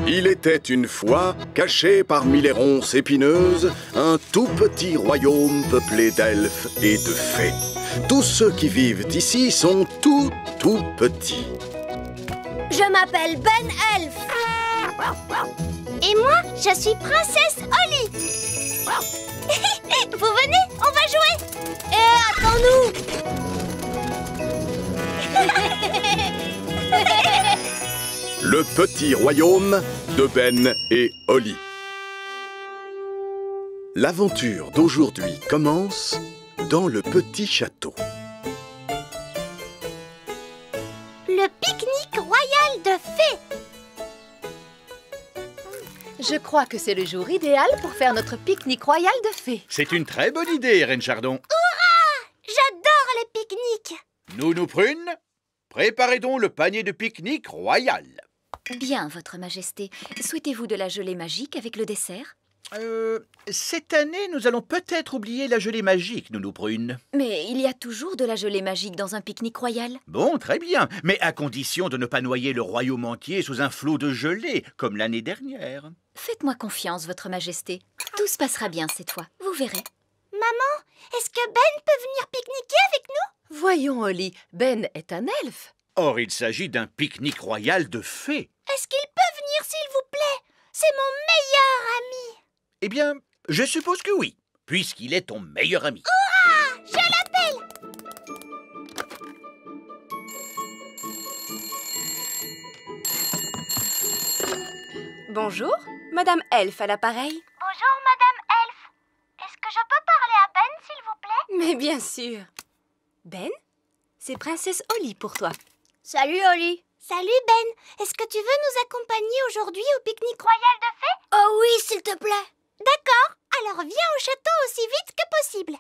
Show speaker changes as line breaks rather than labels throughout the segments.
Il était une fois, caché parmi les ronces épineuses, un tout petit royaume peuplé d'elfes et de fées. Tous ceux qui vivent ici sont tout petits.
Je m'appelle Ben Elf. Et moi, je suis princesse Holly. Vous venez, on va jouer. Attends-nous.
Le petit royaume de Ben et Holly. L'aventure d'aujourd'hui commence dans le petit château.
Le pique-nique royal de fées.
Je crois que c'est le jour idéal pour faire notre pique-nique royal de fées.
C'est une très bonne idée, Reine Chardon.
Hurrah! J'adore les pique-niques.
Nounou Prune, préparez donc le panier de pique-nique royal.
Bien, Votre Majesté. Souhaitez-vous de la gelée magique avec le dessert?
Cette année, nous allons peut-être oublier la gelée magique, Nounou Prune.
Mais il y a toujours de la gelée magique dans un pique-nique royal.
Bon, très bien, mais à condition de ne pas noyer le royaume entier sous un flot de gelée, comme l'année dernière.
Faites-moi confiance, Votre Majesté. Tout se passera bien cette fois, vous verrez.
Maman, est-ce que Ben peut venir pique-niquer avec nous?
Voyons, Holly, Ben est un elfe.
Or, il s'agit d'un pique-nique royal de fées.
Est-ce qu'il peut venir, s'il vous plaît? C'est mon meilleur ami.
Eh bien, je suppose que oui, puisqu'il est ton meilleur ami.
Hurrah! Je l'appelle.
Bonjour, Madame Elfe à l'appareil.
Bonjour, Madame Elf. Est-ce que je peux parler à Ben, s'il vous plaît?
Mais bien sûr. Ben, c'est Princesse Holly pour toi.
Salut, Holly. Salut, Ben. Est-ce que tu veux nous accompagner aujourd'hui au pique-nique royal de fées? Oh oui, s'il te plaît. D'accord. Alors viens au château aussi vite que possible.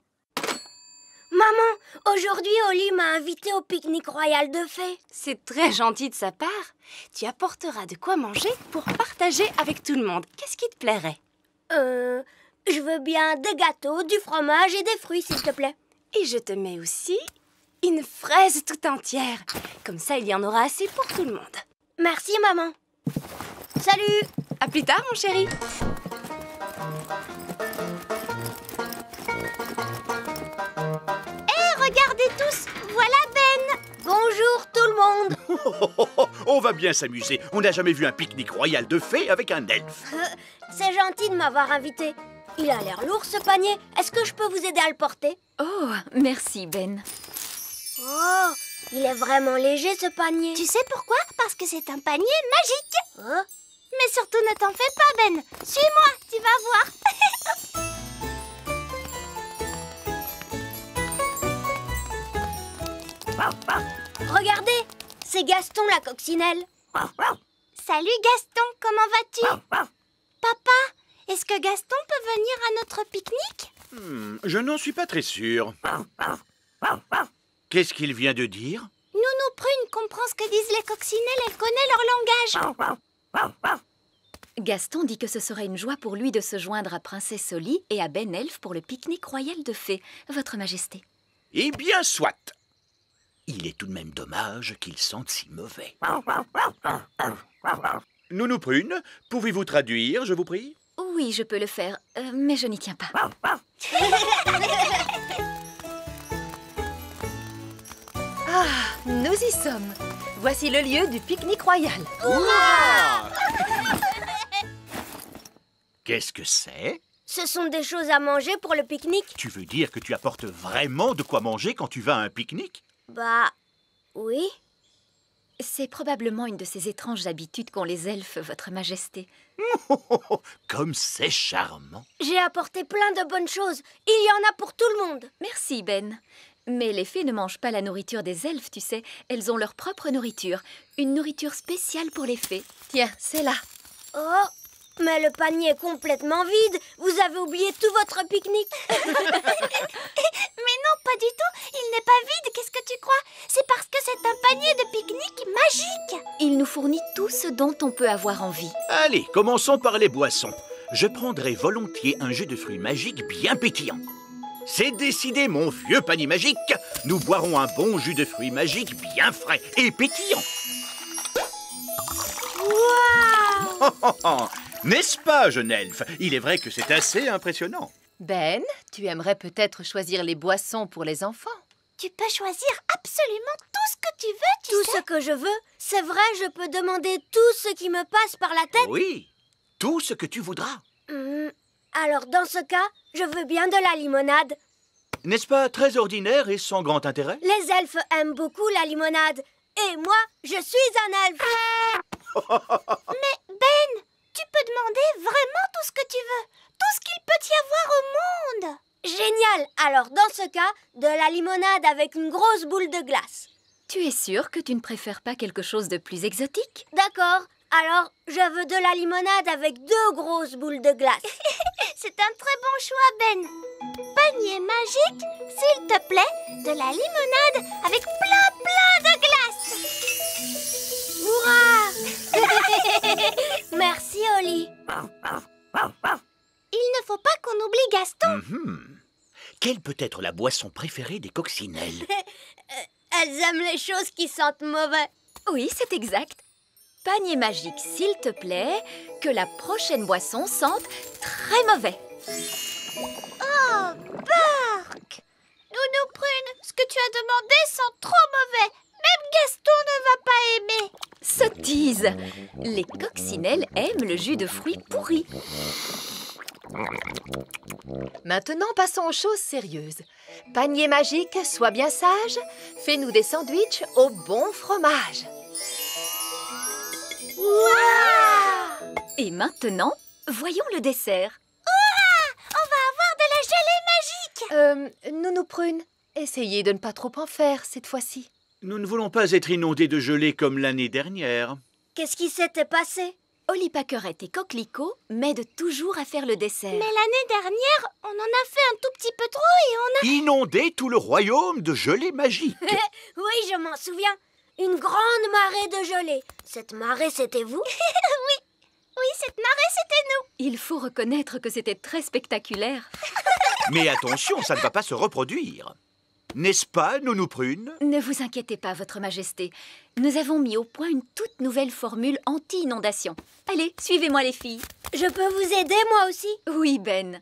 Maman, aujourd'hui, Holly m'a invitée au pique-nique royal de fées.
C'est très gentil de sa part. Tu apporteras de quoi manger pour partager avec tout le monde. Qu'est-ce qui te plairait?
Je veux bien des gâteaux, du fromage et des fruits, s'il te plaît.
Et je te mets aussi une fraise tout entière. Comme ça, il y en aura assez pour tout le monde.
Merci, maman. Salut.
À plus tard, mon chéri.
Regardez tous, voilà Ben. Bonjour tout le monde.
On va bien s'amuser. On n'a jamais vu un pique-nique royal de fées avec un elfe.
C'est gentil de m'avoir invité. Il a l'air lourd ce panier. Est-ce que je peux vous aider à le porter?
Oh, merci, Ben.
Oh, il est vraiment léger ce panier. Tu sais pourquoi? Parce que c'est un panier magique. Oh. Mais surtout ne t'en fais pas, Ben. Suis-moi, tu vas voir. Regardez, c'est Gaston la coccinelle. Salut Gaston, comment vas-tu? Papa, est-ce que Gaston peut venir à notre pique-nique?
Je n'en suis pas très sûr. Qu'est-ce qu'il vient de dire?
Nounou Prune comprend ce que disent les coccinelles, elle connaît leur langage.
Gaston dit que ce serait une joie pour lui de se joindre à Princesse Holly et à Ben Elfe pour le pique-nique royal de fées, Votre Majesté.
Eh bien, soit. Il est tout de même dommage qu'ils sentent si mauvais. Nounou Prune, pouvez-vous traduire, je vous prie?
Oui, je peux le faire, mais je n'y tiens pas.
Ah, nous y sommes. Voici le lieu du pique-nique royal.
Hurrah! Qu'est-ce que c'est?
Ce sont des choses à manger pour le pique-nique?
Tu veux dire que tu apportes vraiment de quoi manger quand tu vas à un pique-nique?
Bah, oui.
C'est probablement une de ces étranges habitudes qu'ont les elfes, Votre Majesté.
Comme c'est charmant.
J'ai apporté plein de bonnes choses. Il y en a pour tout le monde.
Merci, Ben. Mais les fées ne mangent pas la nourriture des elfes, tu sais. Elles ont leur propre nourriture. Une nourriture spéciale pour les fées.
Tiens, c'est là.
Oh, mais le panier est complètement vide. Vous avez oublié tout votre pique-nique. Mais non, pas du tout. Il n'est pas vide. Qu'est-ce que tu crois? C'est parce que c'est un panier de pique-nique magique.
Il nous fournit tout ce dont on peut avoir envie.
Allez, commençons par les boissons. Je prendrai volontiers un jus de fruits magique bien pétillant. C'est décidé, mon vieux panier magique. Nous boirons un bon jus de fruits magique bien frais et pétillant.
Waouh!
N'est-ce pas, jeune elfe? Il est vrai que c'est assez impressionnant.
Ben, tu aimerais peut-être choisir les boissons pour les enfants?
Tu peux choisir absolument tout ce que tu veux, tu sais.
Tout ce que je veux? C'est vrai, je peux demander tout ce qui me passe par la tête?
Oui, tout ce que tu voudras.
Alors, dans ce cas, je veux bien de la limonade.
N'est-ce pas très ordinaire et sans grand intérêt?
Les elfes aiment beaucoup la limonade. Et moi, je suis un elfe.
Mais Ben, tu peux demander vraiment tout ce que tu veux. Tout ce qu'il peut y avoir au monde.
Génial! Alors, dans ce cas, de la limonade avec une grosse boule de glace.
Tu es sûre que tu ne préfères pas quelque chose de plus exotique?
D'accord. Alors, je veux de la limonade avec 2 grosses boules de glace.
C'est un très bon choix, Ben. Panier magique, s'il te plaît, de la limonade avec plein de glace.
Hurrah! Merci, Oli.
Il ne faut pas qu'on oublie Gaston.
Quelle peut être la boisson préférée des coccinelles?
Elles aiment les choses qui sentent mauvais.
Oui, c'est exact. Panier magique, s'il te plaît, que la prochaine boisson sente très mauvais.
Oh, Bark! Nounou Prune, ce que tu as demandé sent trop mauvais. Même Gaston ne va pas aimer.
Sottise! Les coccinelles aiment le jus de fruits pourris.
Maintenant, passons aux choses sérieuses. Panier magique, sois bien sage. Fais-nous des sandwichs au bon fromage.
Wow!
Et maintenant, voyons le dessert.
On va avoir de la gelée magique.
Nounou Prune, essayez de ne pas trop en faire cette fois-ci.
Nous ne voulons pas être inondés de gelée comme l'année dernière.
Qu'est-ce qui s'était passé?
Oli Pacquerette et Coquelicot m'aident toujours à faire le dessert.
Mais l'année dernière, on en a fait un tout petit peu trop et on a...
Inonder tout le royaume de gelée magique.
Oui, je m'en souviens. Une grande marée de gelée. Cette marée, c'était vous?
Oui, cette marée, c'était nous.
Il faut reconnaître que c'était très spectaculaire.
Mais attention, ça ne va pas se reproduire. N'est-ce pas, Nounou Prune?
Ne vous inquiétez pas, Votre Majesté. Nous avons mis au point une toute nouvelle formule anti-inondation. Allez, suivez-moi les filles.
Je peux vous aider, moi aussi?
Oui, Ben.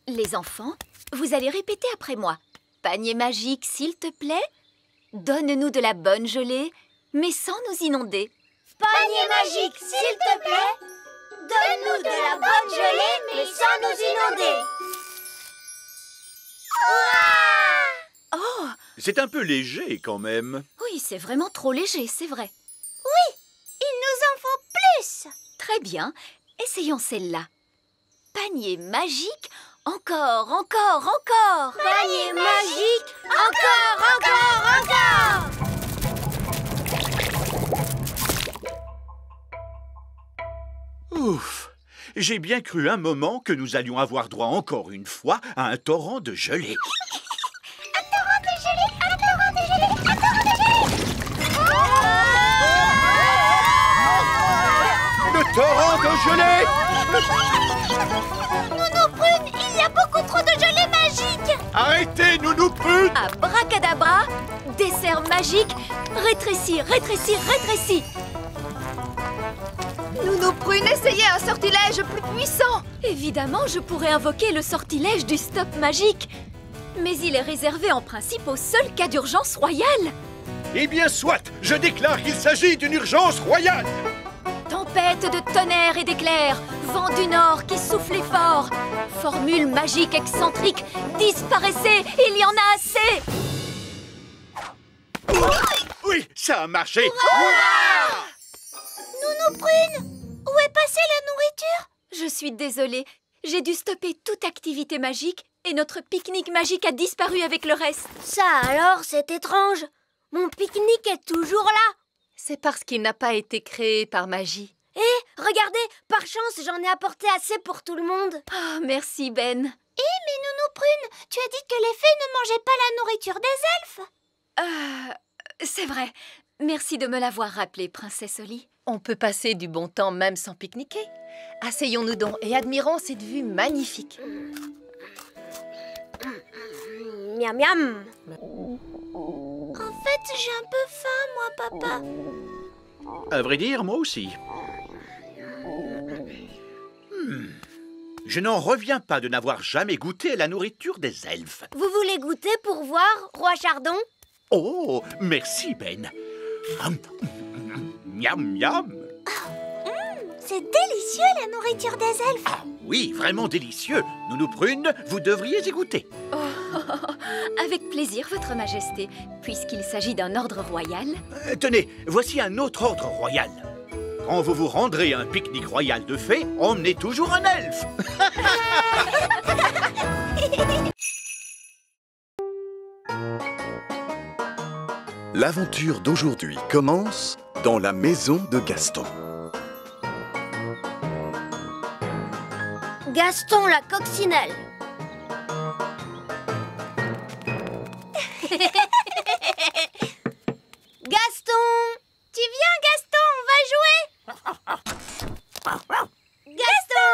Les enfants, vous allez répéter après moi. Panier magique, s'il te plaît. Donne-nous de la bonne gelée, mais sans nous inonder.
Panier magique, s'il te plaît. Donne-nous de la bonne gelée, mais sans nous inonder.
Oh,
C'est un peu léger quand même.
oui, c'est vraiment trop léger, c'est vrai.
Il nous en faut plus.
Très bien, essayons celle-là. Panier magique, encore, encore, encore.
Panier magique, encore, encore, encore.
Ouf! J'ai bien cru un moment que nous allions avoir droit encore une fois à un torrent de gelée. Le torrent de gelée!
Nounou Prune, il y a beaucoup trop de gelée magique.
Arrêtez, Nounou Prune!
Abracadabra, dessert magique, rétrécis, rétrécis, rétrécis.
Nounou Prune, essayez un sortilège plus puissant.
Évidemment, je pourrais invoquer le sortilège du stop magique. Mais il est réservé en principe au seul cas d'urgence royale.
Eh bien, soit! Je déclare qu'il s'agit d'une urgence royale!
Tempête de tonnerre et d'éclairs, vent du nord qui soufflait fort. Formule magique excentrique, disparaissez, il y en a assez.
Oui, ça a marché!
Nounou Prune, où est passée la nourriture?
Je suis désolée, j'ai dû stopper toute activité magique et notre pique-nique magique a disparu avec le reste.
Ça alors, c'est étrange. Mon pique-nique est toujours là.
C'est parce qu'il n'a pas été créé par magie.
Eh, regardez, par chance, j'en ai apporté assez pour tout le monde.
Oh, merci Ben.
Mais Nounou Prune, tu as dit que les fées ne mangeaient pas la nourriture des elfes.
C'est vrai. Merci de me l'avoir rappelé, Princesse Oli.
On peut passer du bon temps même sans pique-niquer. Asseyons-nous donc et admirons cette vue magnifique.
Miam miam.
En fait, j'ai un peu faim, moi, papa.
À vrai dire, moi aussi. Je n'en reviens pas de n'avoir jamais goûté à la nourriture des elfes.
Vous voulez goûter pour voir, Roi Chardon?
Oh, merci, Ben. Miam, miam.
C'est délicieux, la nourriture des elfes.
Ah oui, vraiment délicieux. Nounou Prune, vous devriez y goûter.
Avec plaisir, Votre Majesté, puisqu'il s'agit d'un ordre royal.
Tenez, voici un autre ordre royal. Quand vous vous rendrez à un pique-nique royal de fées, emmenez toujours un elfe.
L'aventure d'aujourd'hui commence dans la maison de Gaston.
Gaston la coccinelle. Gaston! Tu viens, Gaston, on va jouer! Gaston!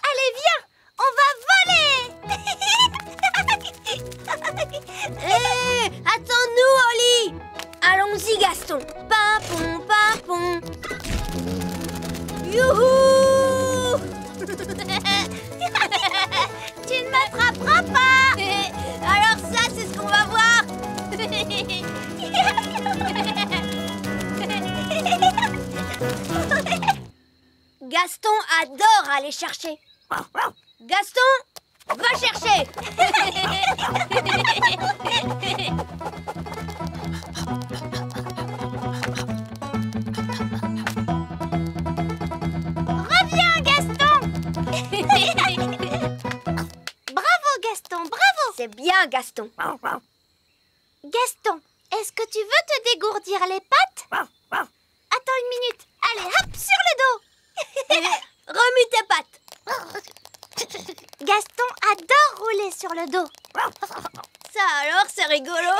Allez, viens, on va voler! Attends-nous, Oli! Allons-y, Gaston. Pimpon, pimpon. Youhou! Tu ne m'attraperas pas! Alors ça, c'est ce qu'on va voir! Gaston adore aller chercher. Gaston, va chercher! Reviens, Gaston! Bravo, Gaston, bravo! C'est bien, Gaston. Gaston, est-ce que tu veux te dégourdir les pattes? Attends une minute. Allez, hop, sur le dos. Remue tes pattes. Gaston adore rouler sur le dos. Ça alors, c'est rigolo.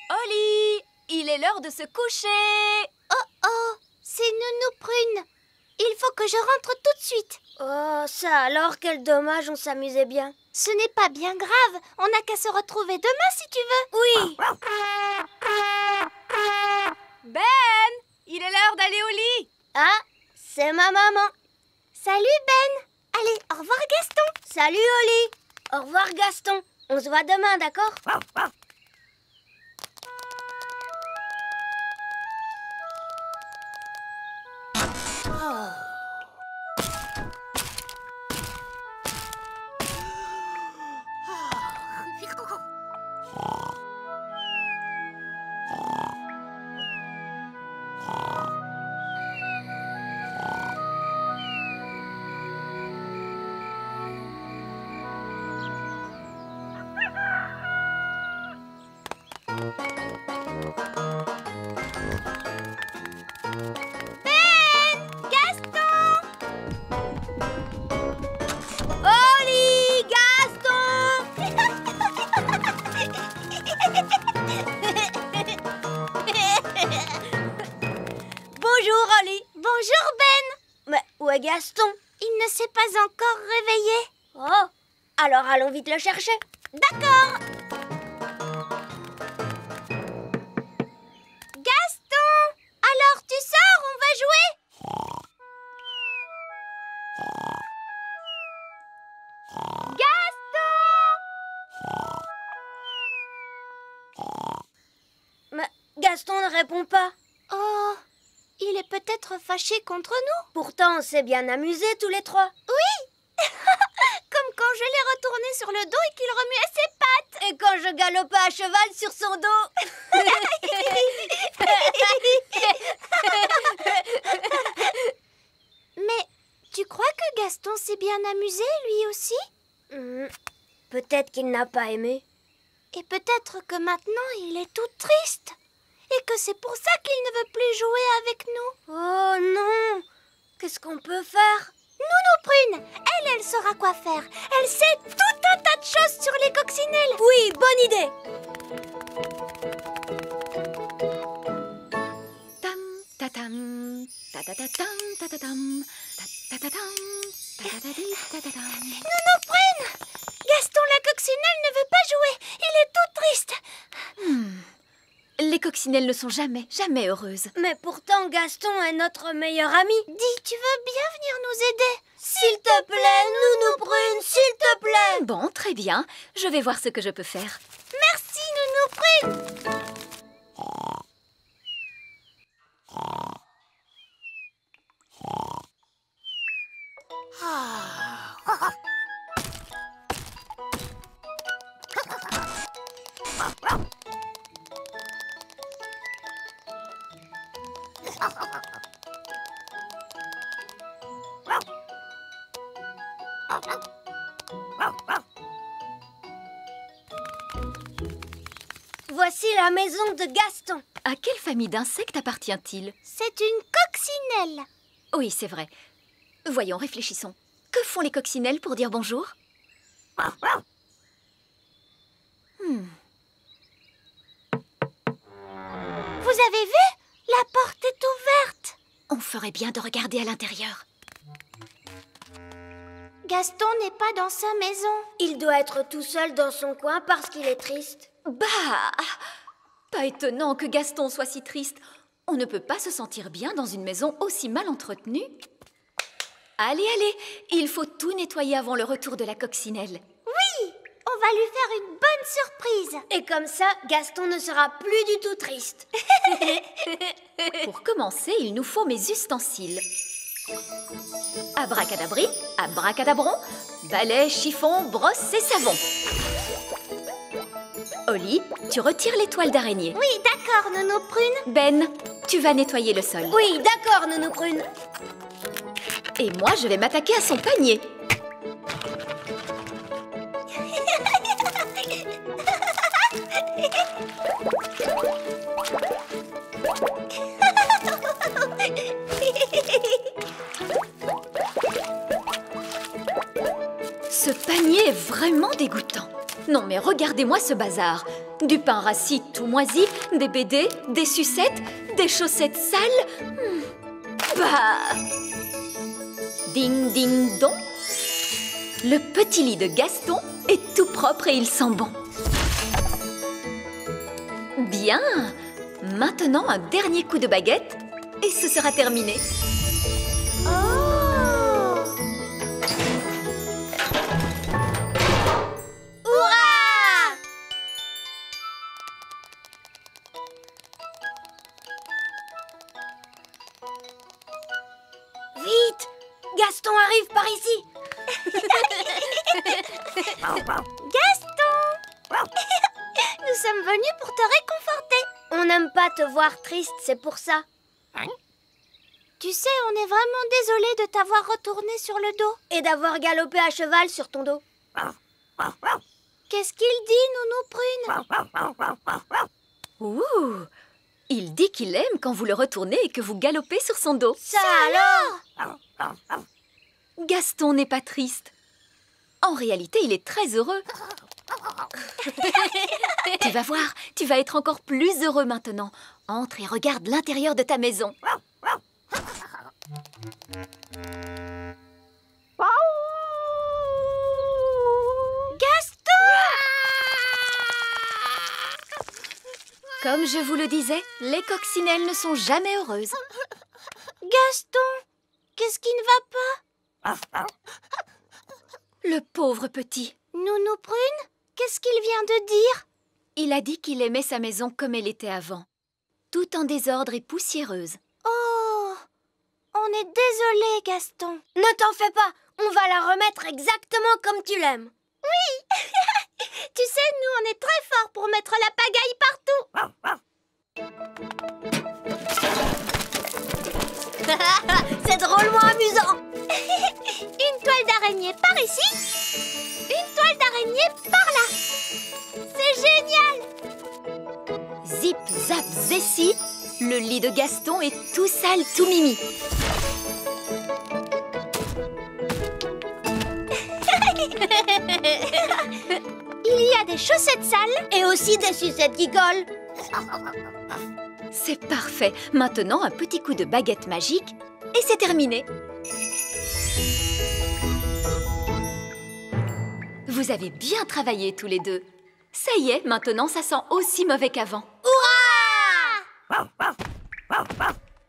Oli, il est l'heure de se coucher.
Oh, oh, c'est Nounou Prune. Il faut que je rentre tout de suite. Oh, ça alors, quel dommage, on s'amusait bien. Ce n'est pas bien grave, on n'a qu'à se retrouver demain si tu veux. Oui.
Ben, il est l'heure d'aller au lit.
Ah, c'est ma maman. Salut Ben. Allez, au revoir Gaston. Salut Oli. Au revoir Gaston. On se voit demain, d'accord? Bonjour Ben. Mais où est Gaston? Il ne s'est pas encore réveillé. Oh, alors allons vite le chercher. D'accord. Gaston, alors tu sors, on va jouer? Gaston! Mais Gaston ne répond pas. Oh, il est peut-être fâché contre nous. Pourtant, on s'est bien amusés tous les trois. Oui. Comme quand je l'ai retourné sur le dos et qu'il remuait ses pattes. Et quand je galopais à cheval sur son dos. Mais tu crois que Gaston s'est bien amusé, lui aussi? Peut-être qu'il n'a pas aimé. Et peut-être que maintenant, il est tout triste. Et que c'est pour ça qu'il ne veut plus jouer avec nous. Oh non! Qu'est-ce qu'on peut faire? Nounou Prune, elle saura quoi faire. Elle sait tout un tas de choses sur les coccinelles. Oui, bonne idée.
Tam tatam, tatatatam, tatatam, tatatatam, tatatati, tatatam.
Nounou Prune, Gaston la coccinelle ne veut pas jouer. Il est tout triste.
Les coccinelles ne sont jamais heureuses.
Mais pourtant, Gaston est notre meilleur ami.
Dis, tu veux bien venir nous aider?
S'il te plaît, Nounou Prune, s'il te plaît.
Bon, très bien. Je vais voir ce que je peux faire.
Merci, Nounou Prune.
Voici la maison de Gaston.
À quelle famille d'insectes appartient-il?
C'est une coccinelle.
Oui, c'est vrai. Voyons, réfléchissons. Que font les coccinelles pour dire bonjour?
Vous avez vu? La porte est ouverte.
On ferait bien de regarder à l'intérieur.
Gaston n'est pas dans sa maison.
Il doit être tout seul dans son coin parce qu'il est triste.
Bah! Pas étonnant que Gaston soit si triste. On ne peut pas se sentir bien dans une maison aussi mal entretenue. Allez, allez, il faut tout nettoyer avant le retour de la coccinelle.
Oui, on va lui faire une bonne surprise.
Et comme ça, Gaston ne sera plus du tout triste.
Pour commencer, il nous faut mes ustensiles. Abracadabri, abracadabron, balai, chiffon, brosse et savon. Oli, tu retires les toiles d'araignée.
Oui, d'accord, Nounou Prune.
Ben, tu vas nettoyer le sol.
Oui, d'accord, Nounou Prune.
Et moi, je vais m'attaquer à son panier. Ce panier est vraiment dégoûtant. Non mais regardez-moi ce bazar. Du pain rassis tout moisi, des BD, des sucettes, des chaussettes sales. Bah! Ding ding dong. Le petit lit de Gaston est tout propre et il sent bon. Bien. Maintenant un dernier coup de baguette et ce sera terminé.
Vite! Gaston arrive par ici.
Gaston! Nous sommes venus pour te réconforter.
On n'aime pas te voir triste, c'est pour ça.
Tu sais, on est vraiment désolé de t'avoir retourné sur le dos.
Et d'avoir galopé à cheval sur ton dos.
Qu'est-ce qu'il dit, Nounou Prune?
Ouh! Il dit qu'il aime quand vous le retournez et que vous galopez sur son dos.
Ça alors?
Gaston n'est pas triste. En réalité, il est très heureux. Tu vas voir, tu vas être encore plus heureux maintenant. Entre et regarde l'intérieur de ta maison.
Gaston!
Comme je vous le disais, les coccinelles ne sont jamais heureuses.
Gaston, qu'est-ce qui ne va pas?
Le pauvre petit.
Nounou Prune, qu'est-ce qu'il vient de dire?
Il a dit qu'il aimait sa maison comme elle était avant. Tout en désordre et poussiéreuse.
Oh, on est désolé, Gaston.
Ne t'en fais pas, on va la remettre exactement comme tu l'aimes.
Oui. Tu sais, nous, on est très forts pour mettre la pagaille partout.
C'est drôlement amusant.
Une toile d'araignée par ici, une toile d'araignée par là. C'est génial.
Zip, zap, zessi, le lit de Gaston est tout sale, tout mimi.
Il y a des chaussettes sales
et aussi des sucettes qui collent.
C'est parfait. Maintenant, un petit coup de baguette magique et c'est terminé. Vous avez bien travaillé tous les deux. Ça y est, maintenant ça sent aussi mauvais qu'avant.
Hurrah!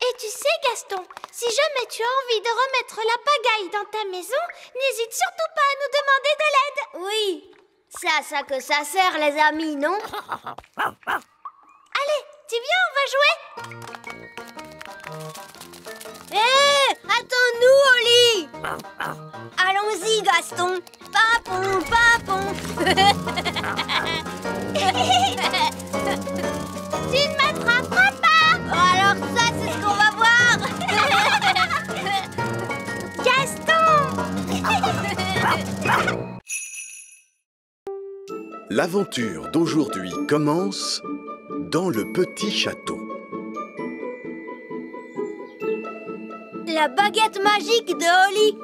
Et tu sais, Gaston, si jamais tu as envie de remettre la pagaille dans ta maison, n'hésite surtout pas à nous demander de l'aide.
Oui, c'est à ça que ça sert, les amis, non?
Allez, tu viens, on va jouer.
Hé, attends-nous, Oli. Allons-y, Gaston. Papon, papon.
Tu ne m'attraperas pas.
Alors ça, c'est ce qu'on va voir.
Gaston.
L'aventure d'aujourd'hui commence dans le petit château.
La baguette magique de Oli.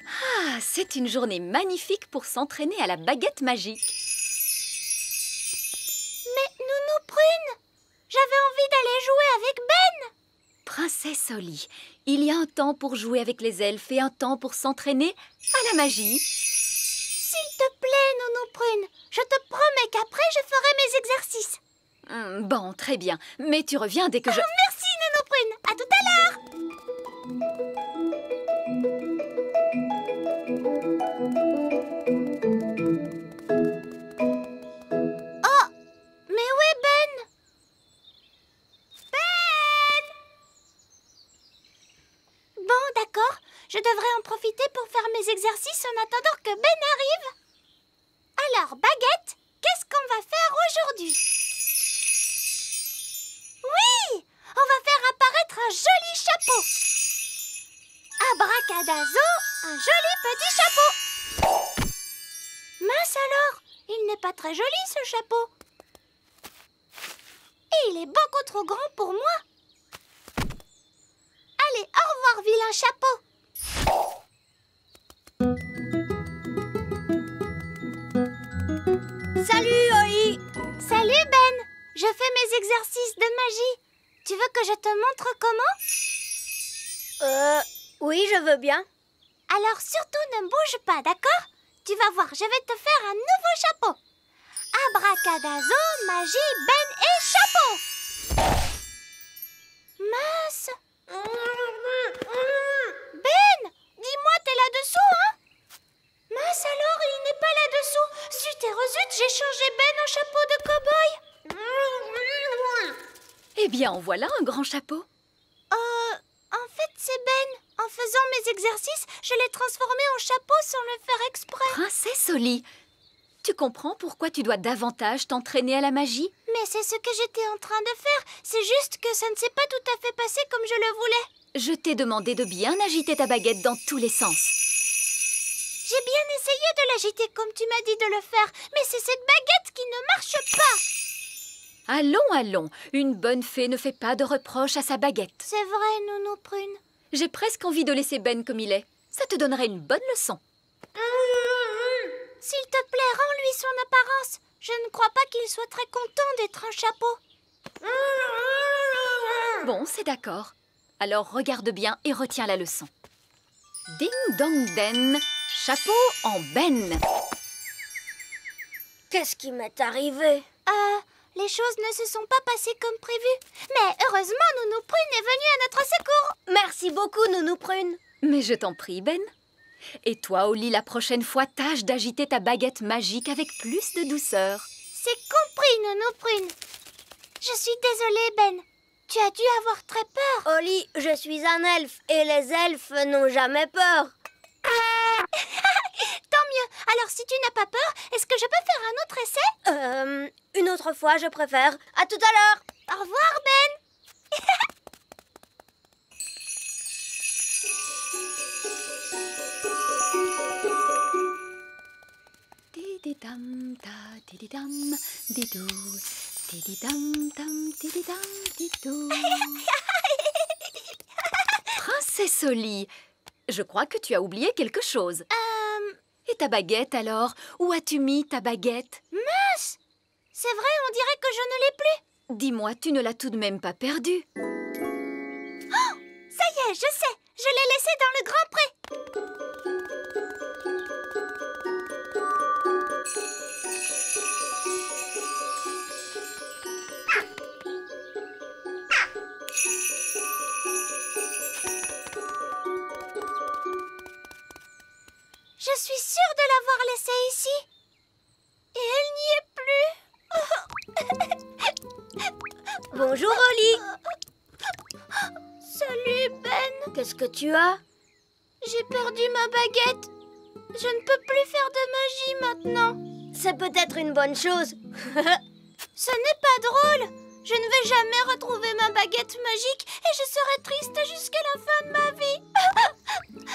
Ah, c'est une journée magnifique pour s'entraîner à la baguette magique.
Mais Nounou Prune, j'avais envie d'aller jouer avec Ben.
Princesse Oli, il y a un temps pour jouer avec les elfes et un temps pour s'entraîner à la magie.
S'il te plaît, Nounou Prune, je te promets qu'après je ferai mes exercices.
Bon, très bien. Mais tu reviens dès que je...
Merci, Nounou Prune. À tout à l'heure. Oh, mais où est Ben? Ben! Bon, d'accord. Je devrais en profiter pour faire mes exercices en attendant que Ben arrive. Alors, Baguette, qu'est-ce qu'on va faire aujourd'hui? Oui! On va faire apparaître un joli chapeau. Abracadazo, un joli petit chapeau. Mince alors, il n'est pas très joli ce chapeau. Et il est beaucoup trop grand pour moi. Allez, au revoir vilain chapeau.
Salut, Oli.
Salut Ben, je fais mes exercices de magie. Tu veux que je te montre comment?
Oui, je veux bien.
Alors surtout ne bouge pas, d'accord? Tu vas voir, je vais te faire un nouveau chapeau. Abracadazo, magie, Ben et chapeau. Mince. Ben, dis-moi, t'es là-dessous, hein? Mince alors, il n'est pas là-dessous. Zut et rezut, j'ai changé Ben en chapeau de cow-boy.
Eh bien, en voilà un grand chapeau.
En fait, c'est Ben. En faisant mes exercices, je l'ai transformé en chapeau sans le faire exprès.
Princesse Oli, tu comprends pourquoi tu dois davantage t'entraîner à la magie?
Mais c'est ce que j'étais en train de faire. C'est juste que ça ne s'est pas tout à fait passé comme je le voulais.
Je t'ai demandé de bien agiter ta baguette dans tous les sens.
J'ai bien essayé de l'agiter comme tu m'as dit de le faire, mais c'est cette baguette qui ne marche pas.
Allons, allons, une bonne fée ne fait pas de reproches à sa baguette.
C'est vrai, Nounou Prune.
J'ai presque envie de laisser Ben comme il est. Ça te donnerait une bonne leçon.
S'il te plaît, rends-lui son apparence. Je ne crois pas qu'il soit très content d'être un chapeau.
Bon, c'est d'accord. Alors regarde bien et retiens la leçon. Ding dong den, chapeau en ben.
Qu'est-ce qui m'est arrivé?
Les choses ne se sont pas passées comme prévu. Mais heureusement, Nounou Prune est venue à notre secours.
Merci beaucoup, Nounou Prune.
Mais je t'en prie, Ben. Et toi, Oli, la prochaine fois, tâche d'agiter ta baguette magique avec plus de douceur.
C'est compris, Nounou Prune. Je suis désolée, Ben. Tu as dû avoir très peur.
Oli, je suis un elfe et les elfes n'ont jamais peur.
Tant mieux. Alors, si tu n'as pas peur, est-ce que je peux faire un autre essai?
Une autre fois, je préfère. À tout à l'heure.
Au revoir, Ben.
Dididam ta dididam didou. Dididam tam dididam didou. Princesse Oli, je crois que tu as oublié quelque chose. Et ta baguette alors? Où as-tu mis ta baguette?
Mince! C'est vrai, on dirait que je ne l'ai plus.
Dis-moi, tu ne l'as tout de même pas perdue?
Oh! Ça y est, je sais. Je l'ai laissée dans le grand pré. sûre de l'avoir laissée ici. Et elle n'y est plus.
Bonjour, Oli.
Salut, Ben.
Qu'est-ce que tu as?
J'ai perdu ma baguette. Je ne peux plus faire de magie maintenant.
C'est peut-être une bonne chose.
Ce n'est pas drôle. Je ne vais jamais retrouver ma baguette magique et je serai triste jusqu'à la fin de ma vie.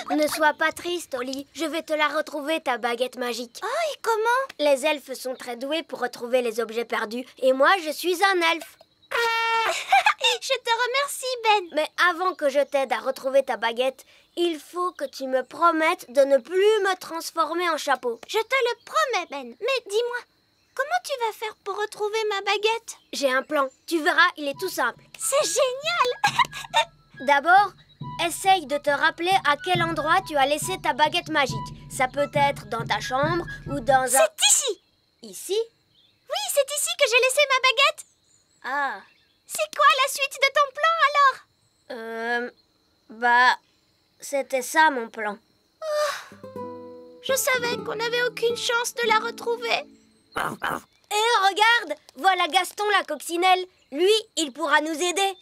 Ne sois pas triste, Oli. Je vais te la retrouver, ta baguette magique.
Oh, et comment?
Les elfes sont très doués pour retrouver les objets perdus. Et moi, je suis un elfe.
Je te remercie, Ben.
Mais avant que je t'aide à retrouver ta baguette, il faut que tu me promettes de ne plus me transformer en chapeau.
Je te le promets, Ben. Mais dis-moi, comment tu vas faire pour retrouver ma baguette?
J'ai un plan. Tu verras, il est tout simple.
C'est génial.
D'abord, essaye de te rappeler à quel endroit tu as laissé ta baguette magique. Ça peut être dans ta chambre ou dans un...
C'est ici.
Ici?
Oui, c'est ici que j'ai laissé ma baguette.
Ah.
C'est quoi la suite de ton plan alors?
C'était ça mon plan.
Je savais qu'on n'avait aucune chance de la retrouver.
Et regarde, voilà Gaston la coccinelle. Lui, il pourra nous aider.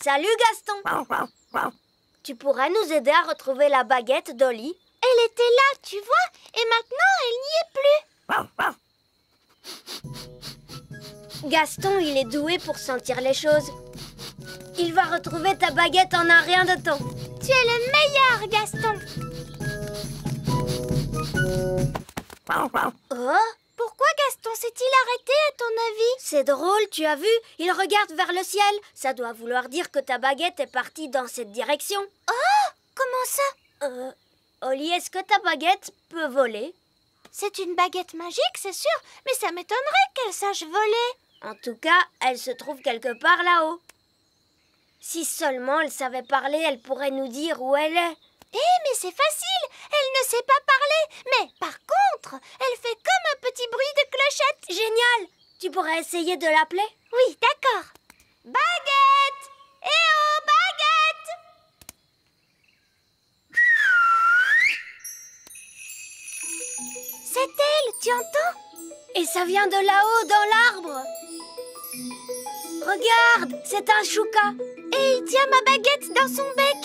Salut Gaston. Tu pourrais nous aider à retrouver la baguette d'Oli?
Elle était là, tu vois, et maintenant elle n'y est plus.
Gaston, il est doué pour sentir les choses. Il va retrouver ta baguette en un rien de temps.
Tu es le meilleur, Gaston.
Oh,
pourquoi Gaston s'est-il arrêté, à ton avis?
c'est drôle, tu as vu? Il regarde vers le ciel. Ça doit vouloir dire que ta baguette est partie dans cette direction.
Oh, comment ça?
Oli, est-ce que ta baguette peut voler?
C'est une baguette magique, c'est sûr, mais ça m'étonnerait qu'elle sache voler.
En tout cas, elle se trouve quelque part là-haut. Si seulement elle savait parler, elle pourrait nous dire où elle est.
Mais c'est facile, elle ne sait pas parler. Mais par contre, elle fait comme un petit bruit de clochette.
Génial! Tu pourrais essayer de l'appeler?
Oui, d'accord. Baguette! Eh oh, baguette! C'est elle, tu entends?
Et ça vient de là-haut, dans l'arbre. Regarde, c'est un chouka.
Et il tient ma baguette dans son bec.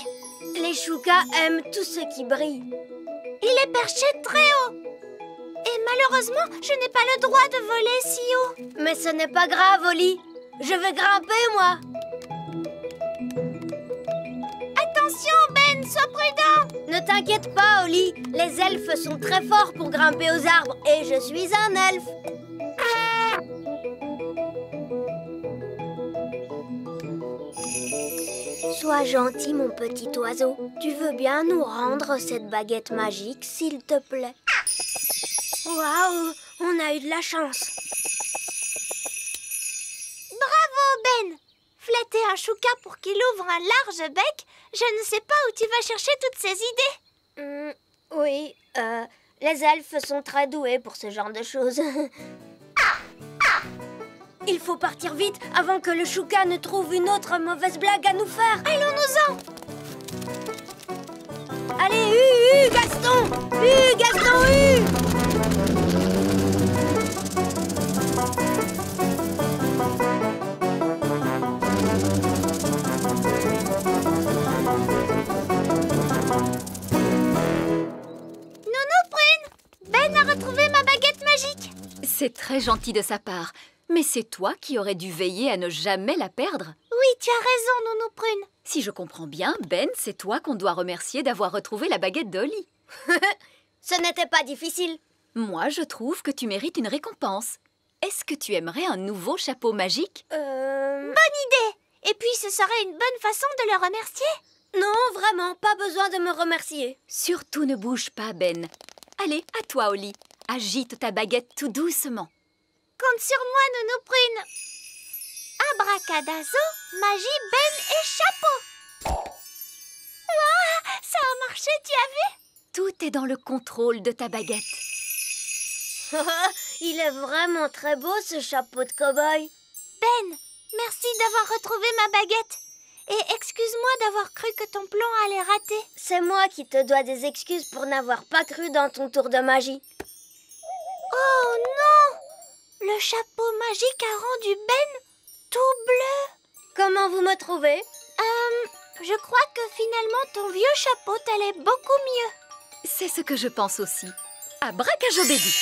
Les choukas aiment tout ce qui brille.
Il est perché très haut. Et malheureusement, je n'ai pas le droit de voler si haut.
Mais ce n'est pas grave, Oli. Je vais grimper, moi.
Attention, Ben, sois prudent.
Ne t'inquiète pas, Oli. Les elfes sont très forts pour grimper aux arbres. Et je suis un elfe. Sois gentil, mon petit oiseau. Tu veux bien nous rendre cette baguette magique, s'il te plaît? Waouh, on a eu de la chance.
Bravo, Ben. Flatter un chouka pour qu'il ouvre un large bec, je ne sais pas où tu vas chercher toutes ces idées.
Oui, les elfes sont très doués pour ce genre de choses. Il faut partir vite avant que le chouka ne trouve une autre mauvaise blague à nous faire.
Allons-nous-en.
Allez, Gaston! Gaston,
Nounou Prune, Ben a retrouvé ma baguette magique.
C'est très gentil de sa part. Mais c'est toi qui aurais dû veiller à ne jamais la perdre.
Oui, tu as raison, Nounou Prune.
Si je comprends bien, Ben, c'est toi qu'on doit remercier d'avoir retrouvé la baguette d'Oli.
Ce n'était pas difficile.
Moi, je trouve que tu mérites une récompense. Est-ce que tu aimerais un nouveau chapeau magique?
Bonne idée. Et puis, ce serait une bonne façon de le remercier.
Non, vraiment, pas besoin de me remercier.
Surtout ne bouge pas, Ben. Allez, à toi, Oli. Agite ta baguette tout doucement.
Compte sur moi, Nounou Prune. Abracadazo, magie, Ben et chapeau. Waouh, ça a marché, tu as vu?
Tout est dans le contrôle de ta baguette.
Il est vraiment très beau, ce chapeau de cow-boy.
Ben, merci d'avoir retrouvé ma baguette. Et excuse-moi d'avoir cru que ton plan allait rater.
C'est moi qui te dois des excuses pour n'avoir pas cru dans ton tour de magie.
Oh non! Le chapeau magique a rendu Ben tout bleu.
Comment vous me trouvez?
Je crois que finalement ton vieux chapeau t'allait beaucoup mieux.
C'est ce que je pense aussi. Abracajobédi.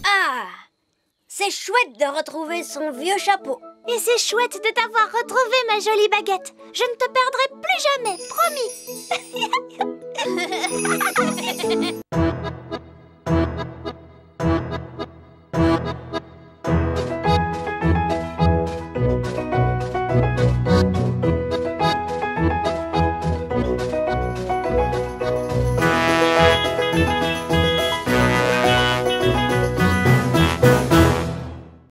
Ah! C'est chouette de retrouver son vieux chapeau.
Et c'est chouette de t'avoir retrouvé, ma jolie baguette. Je ne te perdrai plus jamais, promis.